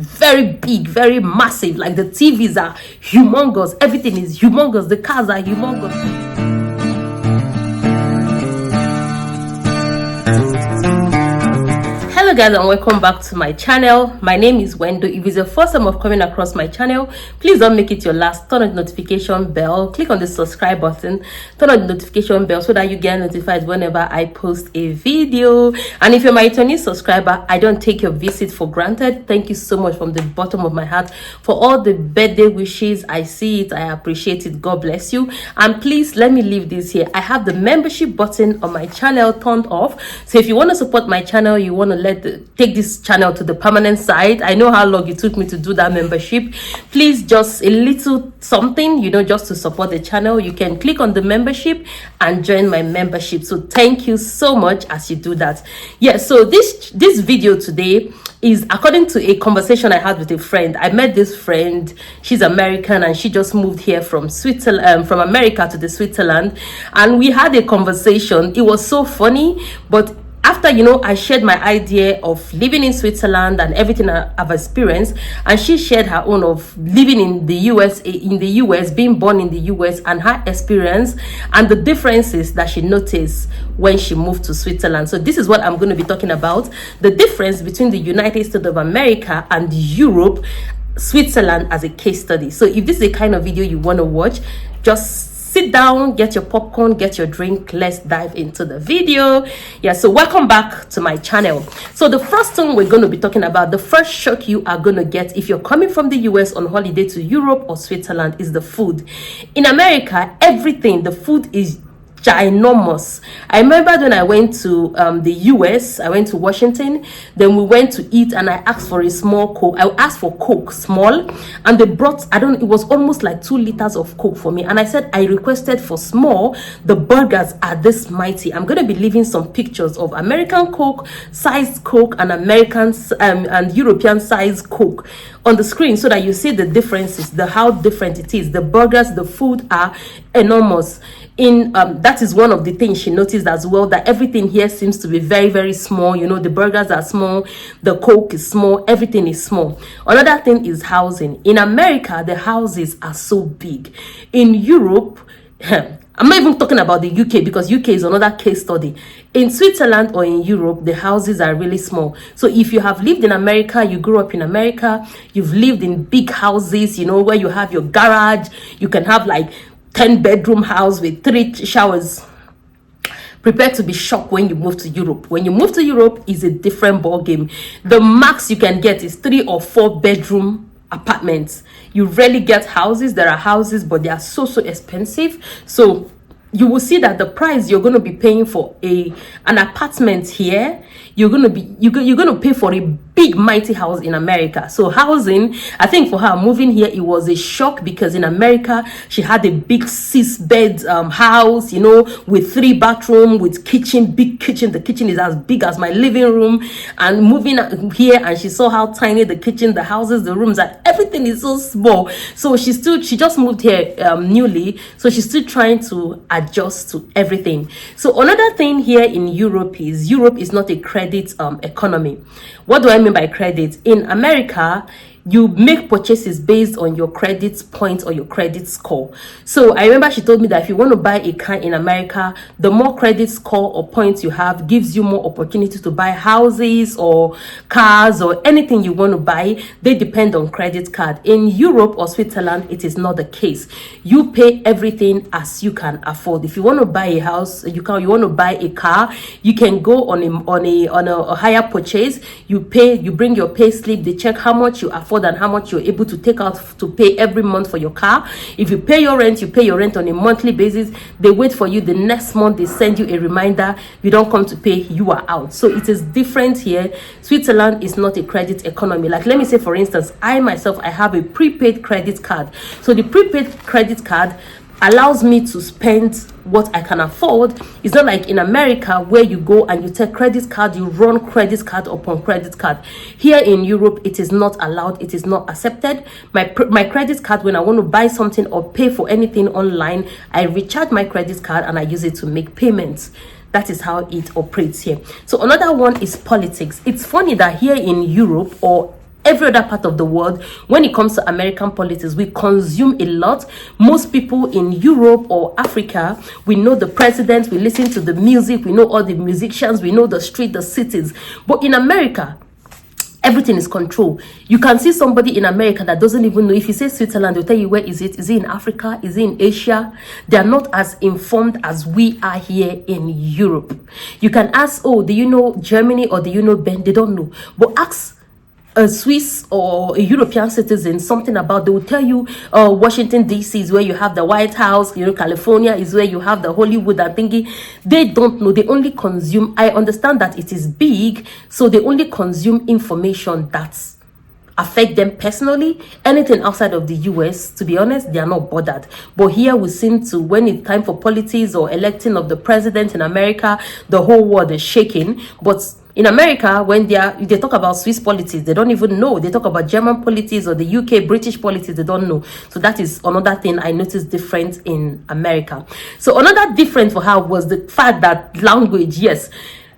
very big, very massive. Like the TVs are humongous, everything is humongous, the cars are humongous. Hello guys, and welcome back to my channel. My name is Wendo. If it's your first time of coming across my channel, please don't make it your last. Turn on the notification bell, click on the subscribe button, turn on the notification bell so that you get notified whenever I post a video. And if you're my returning subscriber, I don't take your visit for granted. Thank you so much from the bottom of my heart for all the birthday wishes. I see it, I appreciate it. God bless you. And please let me leave this here. I have the membership button on my channel turned off, so if you want to support my channel, you want to take this channel to the permanent side. I know how long it took me to do that membership. Please, just a little something, you know, just to support the channel, you can click on the membership and join my membership. So thank you so much as you do that. Yeah, so this video today is according to a conversation I had with a friend. I met this friend, she's American, and she just moved here from Switzerland, from America to the Switzerland, and we had a conversation. It was so funny, but after, you know, I shared my idea of living in Switzerland and everything I've experienced, and she shared her own of living in the US, being born in the US, and her experience and the differences that she noticed when she moved to Switzerland. So this is what I'm going to be talking about, the difference between the United States of America and Europe, Switzerland as a case study. So if this is the kind of video you want to watch, just sit down, get your popcorn, get your drink. Let's dive into the video. Yeah, so welcome back to my channel. So the first thing we're going to be talking about, the first shock you are going to get if you're coming from the US on holiday to Europe or Switzerland, is the food. In America, everything, the food is ginormous. I remember when I went to the US, I went to Washington, then we went to eat, and I asked for a small Coke. I asked for Coke small, and they brought, it was almost like 2 liters of Coke for me, and I said I requested for small. The burgers are this mighty. I'm going to be leaving some pictures of American Coke sized Coke and American and European sized Coke on the screen so that you see the differences, how different it is. The burgers, the food are enormous. That is one of the things she noticed as well, that everything here seems to be very, very small. You know, the burgers are small, the Coke is small, everything is small. Another thing is housing. In America, the houses are so big. In Europe, I'm not even talking about the UK, because UK is another case study. In Switzerland or in Europe, the houses are really small. So if you have lived in America, you grew up in America, you've lived in big houses, you know, where you have your garage, you can have like 10-bedroom house with 3 showers. Prepare to be shocked when you move to Europe. When you move to Europe, is a different ball game. The max you can get is 3 or 4 bedroom apartments. You rarely get houses. There are houses, but they are so expensive. So you will see that the price you're going to be paying for an apartment here, you're going to pay for a big mighty house in America. So housing, I think for her moving here, it was a shock, because in America she had a big 6-bed house, you know, with 3 bathrooms, with kitchen, big kitchen. The kitchen is as big as my living room. And moving here, and she saw how tiny the kitchen, the houses, the rooms are. Everything is so small. So she just moved here newly, so she's still trying to adjust to everything. So another thing here in Europe is not a credit economy. What do I mean by credit? In America, you make purchases based on your credit points or your credit score. So I remember she told me that if you want to buy a car in America, the more credit score or points you have gives you more opportunity to buy houses or cars or anything you want to buy. They depend on credit card. In Europe or Switzerland, it is not the case. You pay everything as you can afford. If you want to buy a house, you want to buy a car, you can go on a higher purchase. You bring your pay slip, they check how much you afford and how much you're able to take out to pay every month for your car. If you pay your rent on a monthly basis. They wait for you the next month, they send you a reminder. You don't come to pay, you are out. So it is different here. Switzerland is not a credit economy. Like, let me say, for instance, I have a prepaid credit card. So the prepaid credit card allows me to spend what I can afford. It's not like in America where you go and you take credit card, you run credit card upon credit card. Here in Europe, it is not allowed, it is not accepted. My credit card, when I want to buy something or pay for anything online, I recharge my credit card and I use it to make payments. That is how it operates here. So another one is politics. It's funny that here in Europe or every other part of the world. When it comes to American politics, we consume a lot. Most people in Europe or Africa, we know the president, we listen to the music, we know all the musicians, we know the street, the cities. But in America, everything is controlled. You can see somebody in America that doesn't even know. If you say Switzerland, they'll tell you where is it. Is it in Africa? Is it in Asia? They are not as informed as we are here in Europe. You can ask, oh, do you know Germany or do you know Ben? They don't know. But ask a Swiss or a European citizen something about, they will tell you Washington DC is where you have the White House, you know, California is where you have the Hollywood and thingy. They don't know. They only consume, I understand that it is big, so they only consume information that's affect them personally. Anything outside of the US, to be honest, they are not bothered. But here we seem to, when it's time for politics or electing of the president in America, the whole world is shaking. But in America, when they talk about Swiss politics, they don't even know. They talk about German politics or the UK, British politics, they don't know. So that is another thing I noticed different in America. So another difference for her was the fact that language, yes.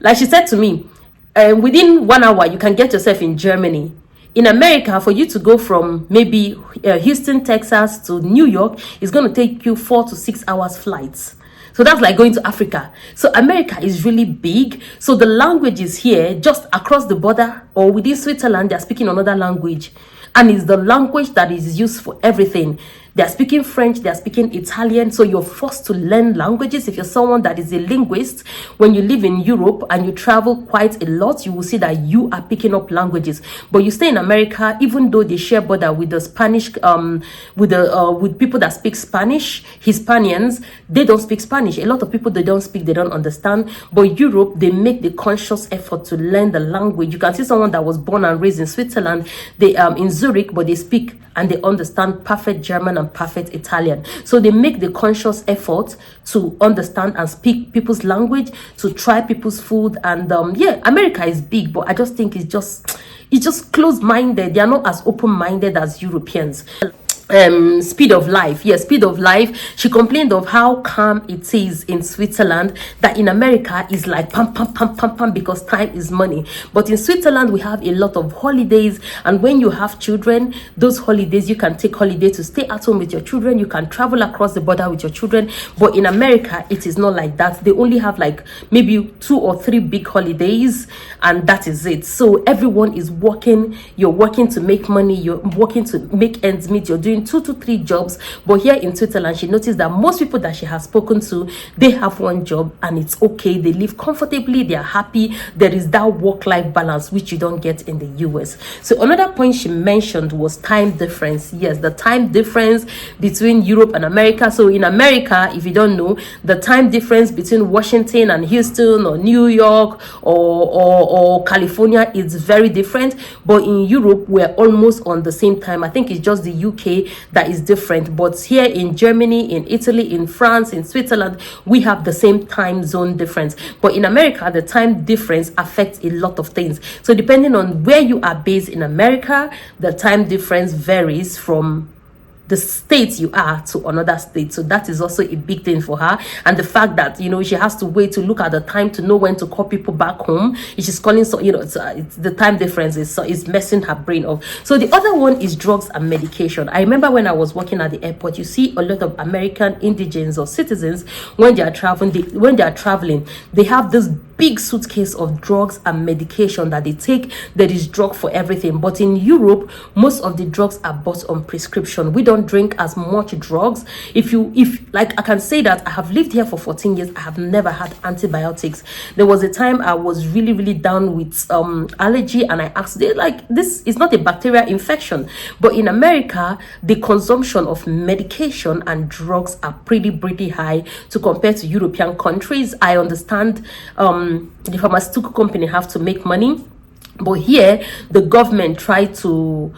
Like she said to me, within 1 hour, you can get yourself in Germany. In America, for you to go from maybe Houston, Texas to New York, it's going to take you 4 to 6 hours flights. So that's like going to Africa. So America is really big. So the languages here, just across the border or within Switzerland, they're speaking another language. And it's the language that is used for everything. They're speaking French, they're speaking Italian. So you're forced to learn languages. If you're someone that is a linguist, when you live in Europe and you travel quite a lot, you will see that you are picking up languages. But you stay in America, even though they share border with the Spanish, with people that speak Spanish, Hispanians, they don't speak Spanish. A lot of people, they don't speak, they don't understand. But Europe, they make the conscious effort to learn the language. You can see someone that was born and raised in Switzerland, they in Zurich, but they speak and they understand perfect German and perfect Italian. So they make the conscious effort to understand and speak people's language, to try people's food. And yeah, America is big, but I just think it's just closed-minded. They are not as open-minded as Europeans. Speed of life. Yes, speed of life. She complained of how calm it is in Switzerland, that in America is like pam pam pam pam pam, because time is money. But in Switzerland we have a lot of holidays, and when you have children, those holidays, you can take holiday to stay at home with your children, you can travel across the border with your children. But in America it is not like that. They only have like maybe 2 or 3 big holidays, and that is it. So everyone is working. You're working to make money, you're working to make ends meet, you're doing 2 to 3 jobs. But here in Switzerland, she noticed that most people that she has spoken to, they have one job and it's okay. They live comfortably, they are happy. There is that work-life balance which you don't get in the US. So another point she mentioned was time difference. Yes, the time difference between Europe and America. So in America, if you don't know, the time difference between Washington and Houston or New York or California is very different. But in Europe, we're almost on the same time. I think it's just the UK that is different. But here in Germany, in Italy, in France, in Switzerland, we have the same time zone difference. But in America, the time difference affects a lot of things. So depending on where you are based in America, the time difference varies from the state you are to another state. So that is also a big thing for her. And the fact that, you know, she has to wait to look at the time to know when to call people back home. If she's calling, so, you know, it's the time difference is messing her brain off. So the other one is drugs and medication. I remember when I was working at the airport, you see a lot of American indigents or citizens, when they are traveling, they have this big suitcase of drugs and medication that they take. There is drug for everything. But in Europe, most of the drugs are bought on prescription. We don't drink as much drugs. If like, I can say that I have lived here for 14 years, I have never had antibiotics. There was a time I was really down with allergy, and I asked, they like, this is not a bacterial infection. But in America, the consumption of medication and drugs are pretty high to compare to European countries. I understand the pharmaceutical company have to make money, but here the government try to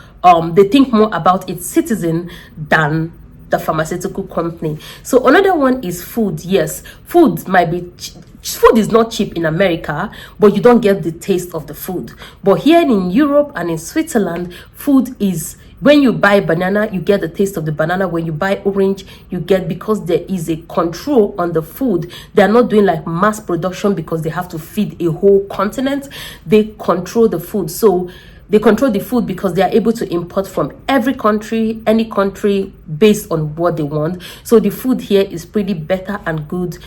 they think more about its citizen than the pharmaceutical company. So another one is food. Yes, food is not cheap in America, but you don't get the taste of the food. But here in Europe and in Switzerland, food is, when you buy banana, you get the taste of the banana. When you buy orange, you get, because there is a control on the food. They are not doing like mass production because they have to feed a whole continent. They control the food. So they control the food because they are able to import from every country, any country, based on what they want. So the food here is pretty better and good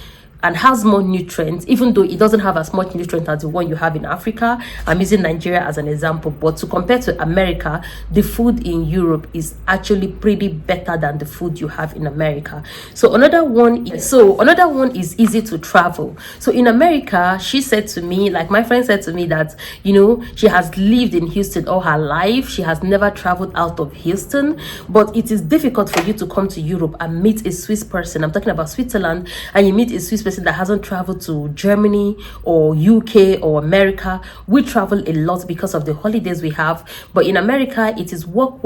and has more nutrients, even though it doesn't have as much nutrient as the one you have in Africa. I'm using Nigeria as an example, but to compare to America, the food in Europe is actually pretty better than the food you have in America. So another one is easy to travel. So in America, she said to me, like my friend said to me, that she has lived in Houston all her life. She has never traveled out of Houston, but it is difficult for you to come to Europe and meet a Swiss person. I'm talking about Switzerland, and you meet a Swiss person that hasn't traveled to Germany or UK or America. We travel a lot because of the holidays we have, but in America it is work,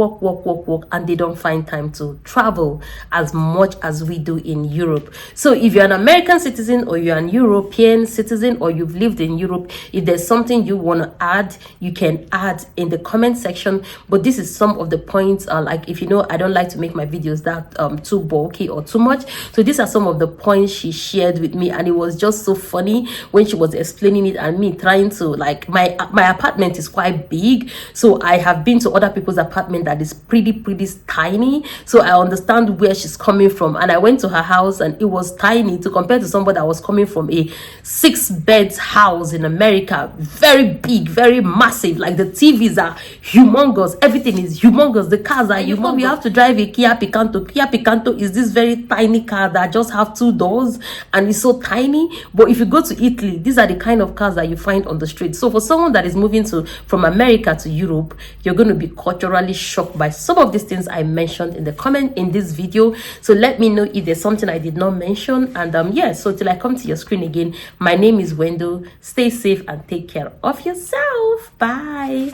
and they don't find time to travel as much as we do in Europe. So if you're an American citizen or you're an European citizen or you've lived in Europe, if there's something you want to add, you can add in the comment section. But this is some of the points, like if I don't like to make my videos that too bulky or too much, so these are some of the points she shared with me, and it was just so funny when she was explaining it and me trying to, like, my apartment is quite big, so I have been to other people's apartment that is pretty tiny, so I understand where she's coming from. And I went to her house and it was tiny to compare to somebody that was coming from a 6-bed house in America, very big, very massive. Like the TVs are humongous, everything is humongous, the cars are humongous. You have to drive a Kia Picanto. Kia Picanto is this very tiny car that just have 2 doors and it's so tiny. But if you go to Italy, these are the kind of cars that you find on the street. So for someone that is moving from America to Europe, you're going to be culturally shocked by some of these things I mentioned in the comment in this video. So let me know if there's something I did not mention. And yeah, so till I come to your screen again, my name is Wendo. Stay safe and take care of yourself. Bye.